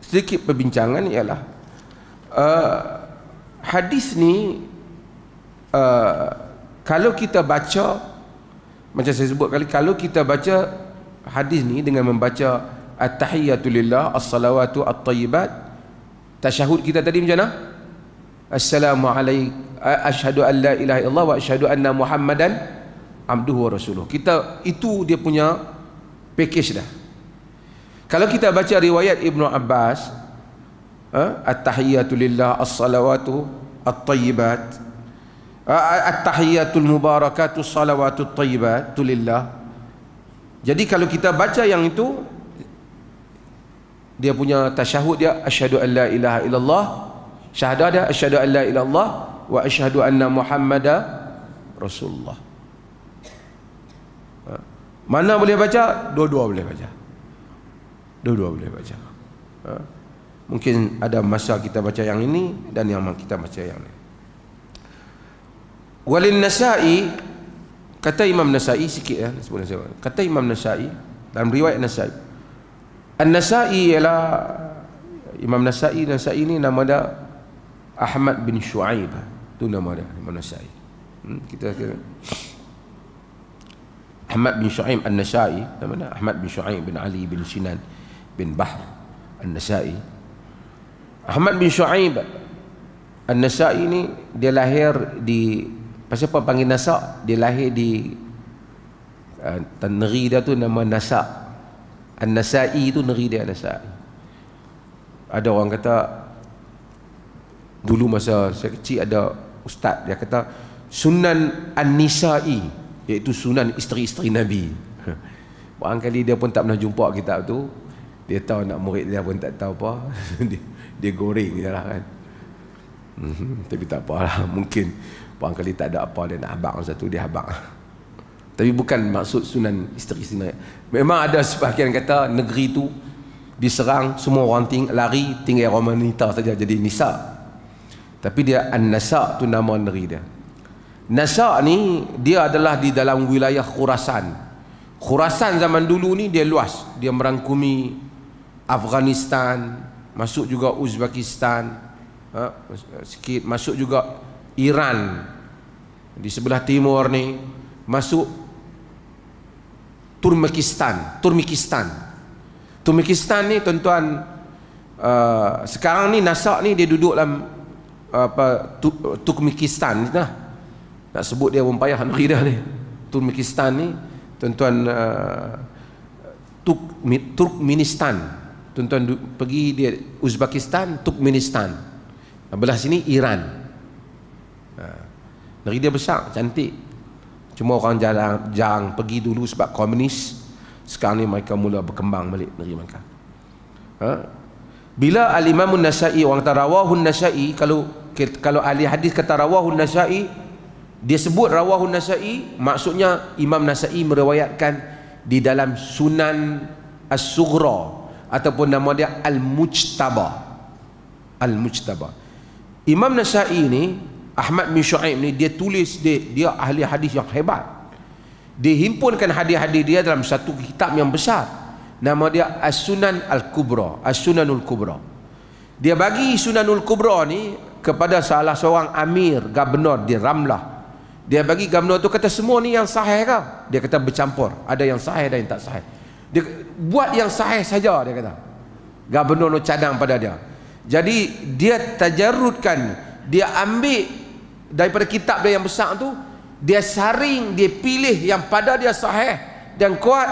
sedikit perbincangan ialah hadis ni kalau kita baca, macam saya sebut kali, kalau kita baca hadis ni dengan membaca at-tahiyatu lillah, as-salawatu at-tayyibat, tasyahud kita tadi macam mana? Assalamualaikum, asyhadu an la ilaha illallah wa asyhadu anna Muhammadan abduhu wa rasuluh. Kita itu dia punya package dah. Kalau kita baca riwayat Ibnu Abbas, at-tahiyatu lillah, as-salawatu at-tayyibat, at-tahiyatul mubarakatu salawatu at-tayyibatu lillah. Jadi kalau kita baca yang itu, dia punya tasyahud dia asyhadu an la ilaha illallah, syahadah dia asyhadu an la ilaha illallah wa asyhadu anna Muhammadar Rasulullah. Mana boleh baca? Dua-dua boleh baca. Dua-dua boleh baca. Mungkin ada masa kita baca yang ini dan yang kita baca yang ini. Walin Nasa'i, kata Imam Nasa'i sikit ya, kata Imam Nasa'i dalam riwayat Nasa'i. An-Nasa'i ialah Imam Nasa'i ni nama dia Ahmad bin Shu'aib. Itu nama dia Imam Nasa'i. Kita kira Ahmad bin Shu'aib An-Nasa'i, nama dia Ahmad bin Shu'aib bin Ali bin Sinan bin Bahr An-Nasa'i. Ahmad bin Shu'aib An-Nasa'i ni dia lahir di, pasal apa panggil Nasa'? Dia lahir di negeri dia tu nama Nasa'. An-Nasa'i tu negeri dia Nasa'i. Ada orang kata dulu masa saya kecil ada ustaz dia kata Sunan An-Nisa'i, iaitu sunan isteri-isteri Nabi. Barangkali dia pun tak pernah jumpa kitab tu. Dia tahu nak murid dia pun tak tahu apa. dia goreng je lah kan. Tapi tak apalah, mungkin barangkali tak ada apa dia nak habaq satu, dia habaq. Tapi bukan maksud sunan isteri. Memang ada sebahagian kata negeri tu diserang, semua orang lari, tinggal orang wanita saja jadi nisa. Tapi dia An-Nasa tu nama negeri dia. Nasa ni dia adalah di dalam wilayah Khurasan. Khurasan zaman dulu ni dia luas. Dia merangkumi Afghanistan, masuk juga Uzbekistan, sikit masuk juga Iran di sebelah timur ni, masuk Turkmenistan ni tuan-tuan. Sekarang ni Nasa ni dia duduk dalam Turkmenistan lah. Nak sebut dia pun payah negeri dia ni. Turkmenistan ni tuan-tuan, Turkmenistan. Tuan-tuan pergi dia Uzbekistan, Turkmenistan. Belah sini Iran. Negeri dia besar, cantik. Cuma orang jarang pergi dulu sebab komunis. Sekarang ni mereka mula berkembang balik negeri mereka. Bila Al-Imam An-Nasa'i, orang kata rawahun Nasa'i, kalau ahli hadis kata rawahun Nasa'i, dia sebut rawahun Nasa'i, maksudnya Imam Nasa'i meriwayatkan di dalam Sunan As-Sughra ataupun nama dia Al-Mujtaba. Al-Mujtaba. Imam Nasa'i ni, Ahmad bin Shu'aib ni, dia tulis, dia ahli hadis yang hebat. Dia himpunkan hadis-hadis dia dalam satu kitab yang besar. Nama dia As-Sunan Al-Kubra, As-Sunanul Kubra. Dia bagi Sunanul Kubra ni kepada salah seorang amir, gubernur di Ramlah. Dia bagi gubernur tu, kata semua ni yang sahih ke? Dia kata bercampur, ada yang sahih, ada yang tak sahih. Dia buat yang sahih saja, dia kata. Gubernur tu cadang pada dia. Jadi dia tajarrudkan, dia ambil daripada kitab dia yang besar tu, dia saring, dia pilih yang pada dia sahih dan kuat.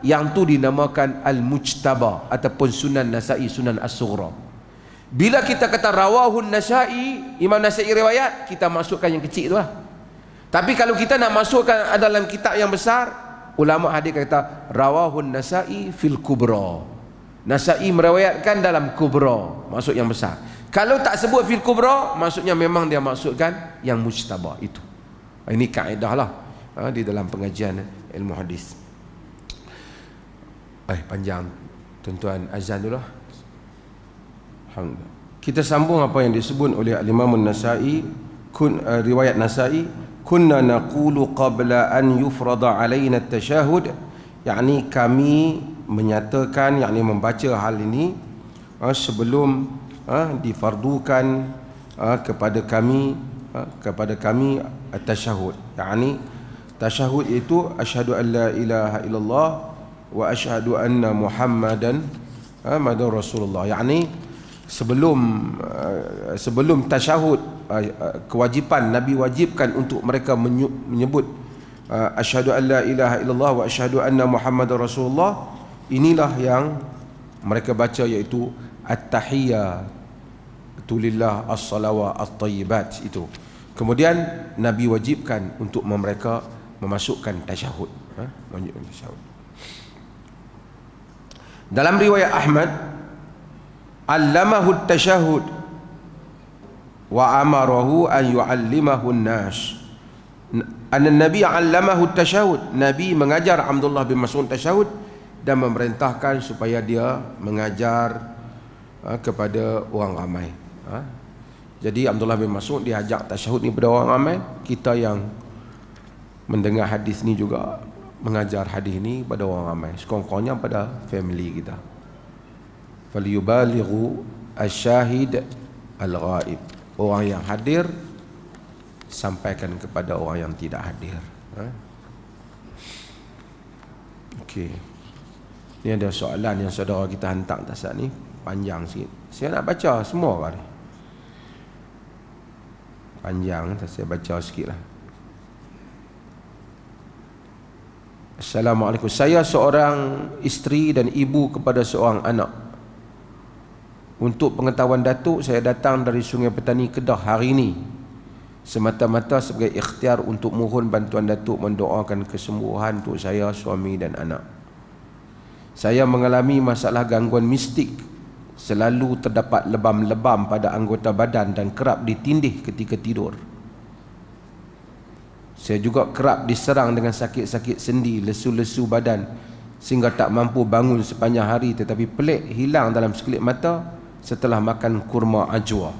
Yang tu dinamakan Al-Mujtaba ataupun Sunan Nasa'i, Sunan As-Sughra. Bila kita kata rawahun Nasa'i, Imam Nasa'i riwayat, kita masukkan yang kecil tu lah. Tapi kalau kita nak masukkan dalam kitab yang besar, ulama hadis kata rawahun Nasa'i fil Kubra. Nasa'i meriwayatkan dalam Kubra, maksud yang besar. Kalau tak sebut fil Kubra, maksudnya memang dia maksudkan yang Mujtaba itu. Ini kaedah lah di dalam pengajian ilmu hadis. Panjang tuan-tuan, azan dulu lah. Alhamdulillah. Kita sambung apa yang disebut oleh Imam An-Nasa'i, riwayat Nasa'i, kunna naqulu qabla an yufrada alaina at-tashahhud, yakni kami menyatakan, yakni membaca hal ini sebelum difardukan kepada kami at-tashahhud. Yakni tashahhud itu asyhadu an la ilaha illallah wa asyhadu anna Muhammadan Rasulullah. Yakni sebelum tasyahud, kewajipan Nabi wajibkan untuk mereka menyebut asyhadu an la ilaha illallah wa asyhadu anna Muhammadar Rasulullah. Inilah yang mereka baca, iaitu at-tahiyyatu lillah, as-salawat at-thayyibat itu. Kemudian Nabi wajibkan untuk mereka memasukkan tasyahud, menunjukkan tasyahud. Dalam riwayat Ahmad, allamahu at-tashahhud wa amarahu an yu'allimahu an-nas. An-Nabi allamahu at-tashahhud, Nabi mengajar Abdullah bin Mas'ud tashahud dan memerintahkan supaya dia mengajar kepada orang ramai. Jadi Abdullah bin Mas'ud diajak tashahud ni pada orang ramai. Kita yang mendengar hadis ni juga mengajar hadis ni pada orang ramai, sekurang-kurangnya pada family kita. Falyubalighu asyahid al-ghaib, orang yang hadir sampaikan kepada orang yang tidak hadir. Okey, ni ada soalan yang saudara kita hantar atas ni, panjang sikit. Saya nak baca semua kali. Panjang, saya baca sikit lah. Assalamualaikum. Saya seorang isteri dan ibu kepada seorang anak. Untuk pengetahuan Datuk, saya datang dari Sungai Petani Kedah hari ini semata-mata sebagai ikhtiar untuk mohon bantuan Datuk mendoakan kesembuhan untuk saya, suami dan anak. Saya mengalami masalah gangguan mistik. Selalu terdapat lebam-lebam pada anggota badan dan kerap ditindih ketika tidur. Saya juga kerap diserang dengan sakit-sakit sendi, lesu-lesu badan sehingga tak mampu bangun sepanjang hari, tetapi pelik hilang dalam sekelip mata setelah makan kurma ajwa.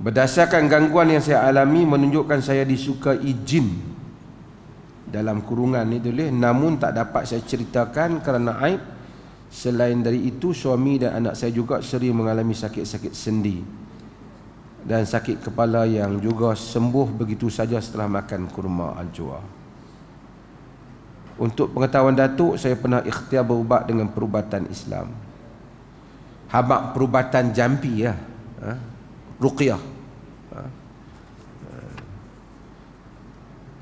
Berdasarkan gangguan yang saya alami menunjukkan saya disukai jin. Dalam kurungan ni tulis, namun tak dapat saya ceritakan kerana aib. Selain dari itu, suami dan anak saya juga sering mengalami sakit-sakit sendi dan sakit kepala yang juga sembuh begitu saja setelah makan kurma ajwa. Untuk pengetahuan Datuk, saya pernah ikhtiar berubat dengan perubatan Islam. Habaq perubatan jampi ya. Ruqyah.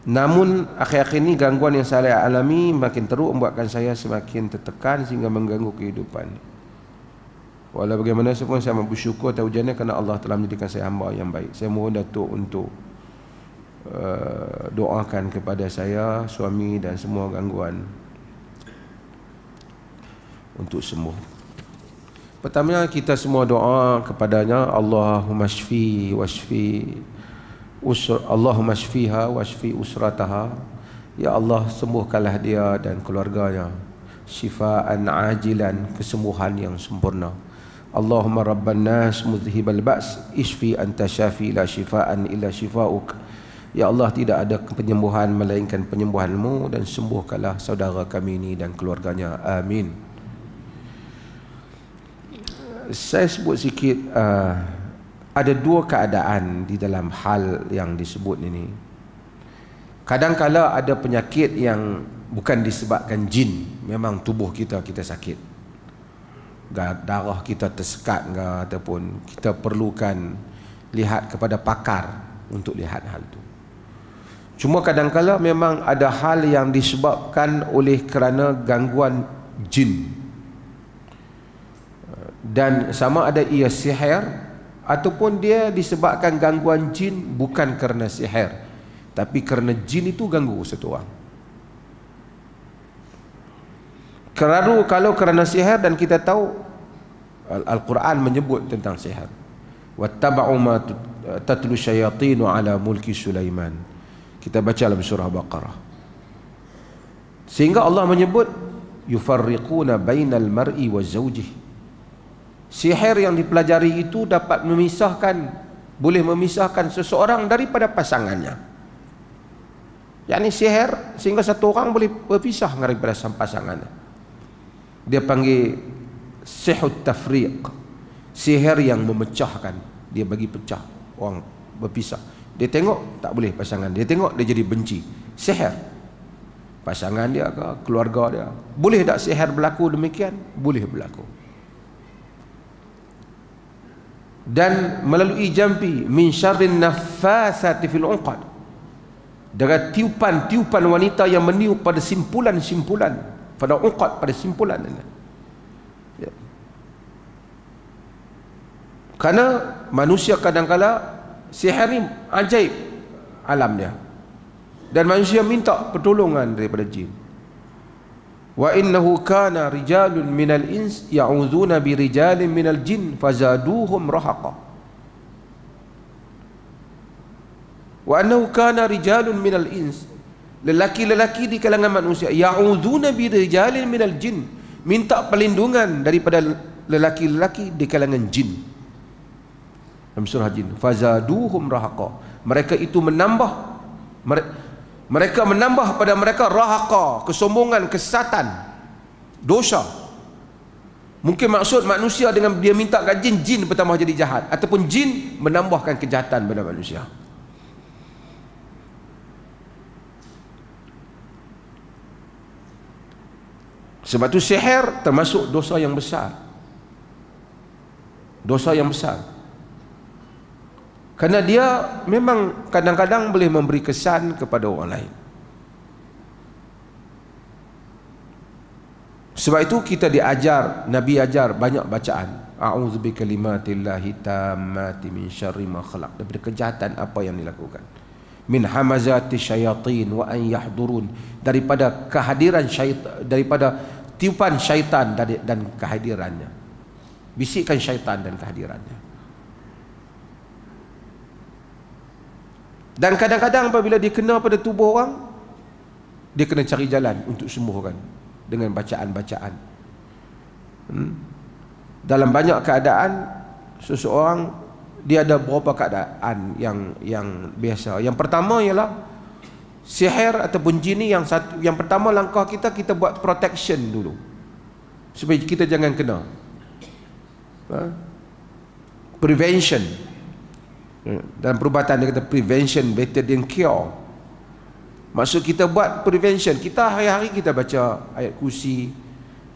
Namun akhir-akhir ini gangguan yang saya alami makin teruk membuatkan saya semakin tertekan sehingga mengganggu kehidupan. Walau bagaimana pun saya bersyukur atas ujiannya kerana Allah telah menjadikan saya hamba yang baik. Saya mohon Datuk untuk doakan kepada saya, suami dan semua gangguan untuk sembuh. Pertamanya kita semua doa kepadanya, Allahumma shfi washfi Allahumma shfiha washfi usrataha. Ya Allah, sembuhkanlah dia dan keluarganya syifaan ajilan, kesembuhan yang sempurna. Allahumma rabban nas mudhhibal ba's ishfi anta syafi la shifaan illa shifauk. Ya Allah, tidak ada penyembuhan melainkan penyembuhan-Mu, dan sembuhkanlah saudara kami ini dan keluarganya. Amin. Saya sebut sikit, ada dua keadaan di dalam hal yang disebut ini. Kadang-kala ada penyakit yang bukan disebabkan jin, memang tubuh kita sakit, darah kita tersekat ke, ataupun kita perlukan lihat kepada pakar untuk lihat hal itu. Cuma kadang-kala memang ada hal yang disebabkan oleh kerana gangguan jin, dan sama ada ia sihir ataupun dia disebabkan gangguan jin bukan kerana sihir, tapi kerana jin itu ganggu satu orang. Kalau kerana sihir, dan kita tahu Al-Quran menyebut tentang sihir, wattaba'u ma tatlu syayatinu ala mulki Sulaiman. Kita baca dalam surah Baqarah, sehingga Allah menyebut yufarriquna bainal mar'i wa zawjih. Sihir yang dipelajari itu dapat boleh memisahkan seseorang daripada pasangannya. Yakni sihir sehingga satu orang boleh berpisah daripada pasangannya. Dia panggil sihut tafriq, sihir yang memecahkan. Dia bagi pecah, orang berpisah. Dia tengok tak boleh pasangan dia, tengok dia jadi benci. Sihir pasangan dia ke keluarga dia. Boleh tak sihir berlaku demikian? Boleh berlaku. Dan melalui jampi min syarrin naffasati fil uqad, dengan tiupan-tiupan wanita yang meniup pada simpulan-simpulan, pada uqad, pada simpulan. Ya. Karena manusia kadang-kala sihir ni ajaib alam dia, dan manusia minta pertolongan daripada jin. Wa innahu kana rijalun minal ins ya'udzuuna bi rijalin minal jin fazaduhum rahaqa. Wa annahu kana rijalun minal ins, lelaki-lelaki di kalangan manusia, ya'udzuuna bi rijalin minal jin, minta perlindungan daripada lelaki-lelaki di kalangan jin. Dalam surah Jin, fazaduhum rahaqa, mereka itu menambah, mereka menambah pada mereka rahaqa, kesombongan, kesesatan, dosa. Mungkin maksud manusia dengan dia minta kat jin, jin bertambah jadi jahat, ataupun jin menambahkan kejahatan pada manusia. Sebab tu sihir termasuk dosa yang besar. Dosa yang besar. Kerana dia memang kadang-kadang boleh memberi kesan kepada orang lain. Sebab itu kita diajar, Nabi ajar banyak bacaan. A'udzu bikalimatillahi tammati min syarri ma khalaq, daripada kejahatan apa yang dilakukan. Min hamazati syayatin wa an yahdurun, daripada kehadiran syaitan, daripada tiupan syaitan dan kehadirannya. Bisikan syaitan dan kehadirannya. Dan kadang-kadang apabila dia kena pada tubuh orang, dia kena cari jalan untuk sembuhkan dengan bacaan-bacaan. Dalam banyak keadaan, seseorang dia ada beberapa keadaan yang biasa. Yang pertama ialah sihir ataupun jin ni, yang pertama langkah kita buat protection dulu supaya kita jangan kena. Prevention. Dalam perubatan dia kata prevention better than cure. Maksud kita buat prevention, kita hari-hari kita baca ayat kursi,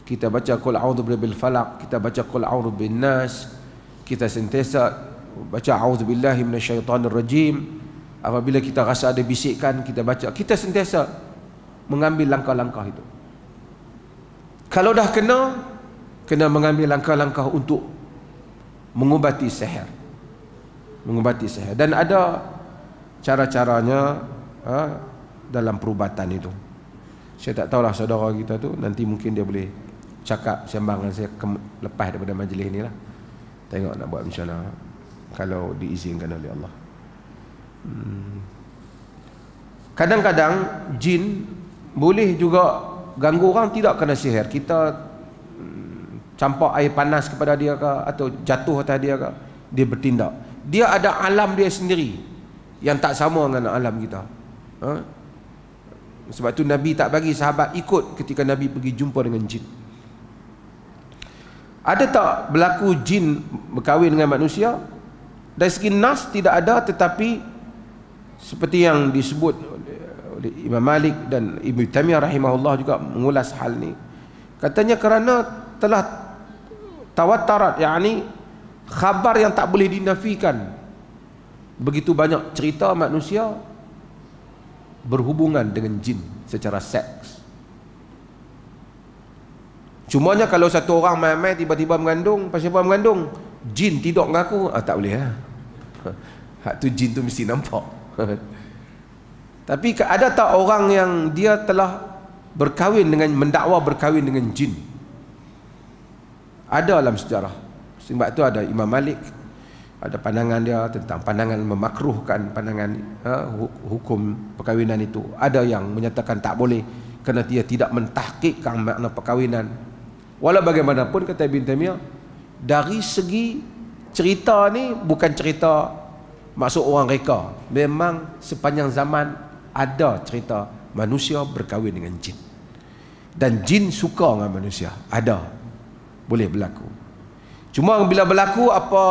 kita baca qul a'udzu birabbil falaq, kita baca qul a'udzu bin nas, kita sentiasa baca a'udzu billahi minasyaitonir rajim. Apabila kita rasa ada bisikan, kita baca, kita sentiasa mengambil langkah-langkah itu. Kalau dah kena mengambil langkah-langkah untuk mengubati sihir. Dan ada cara-caranya dalam perubatan itu. Saya tak tahulah saudara kita tu, nanti mungkin dia boleh cakap sembang dengan saya lepas daripada majlis ni lah. Tengok nak buat macam mana, kalau diizinkan oleh Allah. Kadang-kadang jin boleh juga ganggu orang tidak kena sihir. Kita campak air panas kepada dia ke, atau jatuh atas dia ke, dia bertindak. Dia ada alam dia sendiri yang tak sama dengan alam kita. Sebab tu Nabi tak bagi sahabat ikut ketika Nabi pergi jumpa dengan jin. Ada tak berlaku jin berkahwin dengan manusia? Dari segi nas tidak ada, tetapi seperti yang disebut oleh Imam Malik dan Ibnu Taimiyah rahimahullah juga mengulas hal ni. Katanya kerana telah tawatarat, yakni khabar yang tak boleh dinafikan, begitu banyak cerita manusia berhubungan dengan jin secara seks. Cumanya kalau satu orang main-main tiba-tiba mengandung, pasal apa mengandung? Jin tidur dengan aku, tak boleh lah. Hak tu jin tu mesti nampak. Tapi ada tak orang yang dia telah berkahwin dengan, mendakwa berkahwin dengan jin? Ada dalam sejarah. Sebab tu ada Imam Malik, ada pandangan dia tentang pandangan memakruhkan pandangan hukum perkahwinan itu. Ada yang menyatakan tak boleh kerana dia tidak mentahqiqkan makna perkahwinan. Walau bagaimanapun, kata Ibn Taimiyah, dari segi cerita ni bukan cerita maksud orang reka. Memang sepanjang zaman ada cerita manusia berkahwin dengan jin, dan jin suka dengan manusia. Ada, boleh berlaku. Cuma bila berlaku apa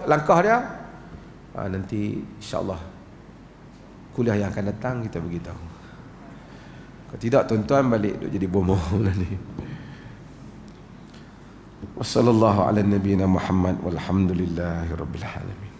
langkah dia, nanti insya-Allah kuliah yang akan datang kita beritahu. Kalau tidak, tuan-tuan balik duk jadi bomoh nanti. Wassallallahu ala nabiyyina Muhammad walhamdulillahi rabbil alamin.